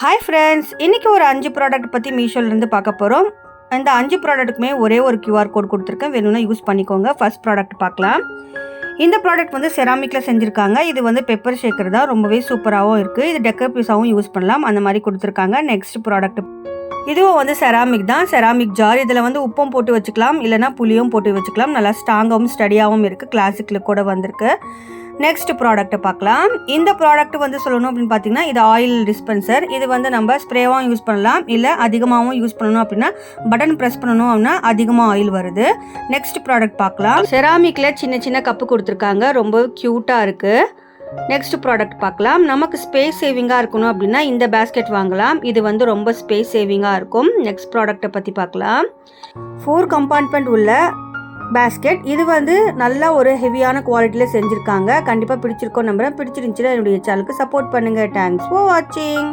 Hi friends, இன்றைக்கி ஒரு 5 product பற்றி மீஷோலேருந்து பார்க்க போகிறோம். இந்த 5 ப்ராடக்ட்டுக்குமே ஒரே ஒரு QR கோட் கொடுத்துருக்கேன், வேணும்னா யூஸ் பண்ணிக்கோங்க. ஃபர்ஸ்ட் ப்ராடக்ட் பார்க்கலாம். இந்த ப்ராடக்ட் வந்து செராமிக்கில் செஞ்சுருக்காங்க. இது வந்து பெப்பர் ஷேக்கர் தான், ரொம்பவே சூப்பராகவும் இருக்குது. இது டெக்கர் பீஸாகவும் யூஸ் பண்ணலாம், அந்த மாதிரி கொடுத்துருக்காங்க. நெக்ஸ்ட் ப்ராடக்ட், இதுவும் வந்து செராமிக் தான், செராமிக் ஜார். இதில் வந்து உப்பும் போட்டு வச்சுக்கலாம், இல்லைனா புளியும் போட்டு வச்சுக்கலாம். நல்லா ஸ்ட்ராங்காகவும் ஸ்டடியாகவும் இருக்குது, கிளாசிக் லுக்கோட வந்திருக்கு. நெக்ஸ்ட் ப்ராடக்ட்டை பார்க்கலாம். இந்த ப்ராடக்ட் வந்து சொல்லணும் அப்படின்னு பார்த்தீங்கன்னா, இது ஆயில் டிஸ்பென்சர். இது வந்து நம்ம ஸ்ப்ரேவாகவும் யூஸ் பண்ணலாம், இல்லை அதிகமாகவும் யூஸ் பண்ணணும் அப்படின்னா பட்டன் ப்ரெஸ் பண்ணணும் அப்படின்னா அதிகமாக ஆயில் வருது. நெக்ஸ்ட் ப்ராடக்ட் பார்க்கலாம். செராமிக்கில் சின்ன சின்ன கப்பு கொடுத்துருக்காங்க, ரொம்ப க்யூட்டாக இருக்குது. நெக்ஸ்ட் ப்ராடக்ட் பார்க்கலாம். நமக்கு ஸ்பேஸ் சேவிங்காக இருக்கணும் அப்படின்னா இந்த பேஸ்கெட் வாங்கலாம். இது வந்து ரொம்ப ஸ்பேஸ் சேவிங்காக இருக்கும். நெக்ஸ்ட் ப்ராடக்ட்டை பற்றி பார்க்கலாம். 4 கம்பார்ட்மெண்ட் உள்ள பேஸ்கெட். இது வந்து நல்ல ஒரு ஹெவியான குவாலிட்டியில் செஞ்சுருக்காங்க. கண்டிப்பாக பிடிச்சிருக்கோம் நம்புறேன். பிடிச்சிருந்துச்சுன்னா என்னுடைய சேனலுக்கு சப்போர்ட் பண்ணுங்கள். தேங்க்ஸ் ஃபார் வாட்சிங்.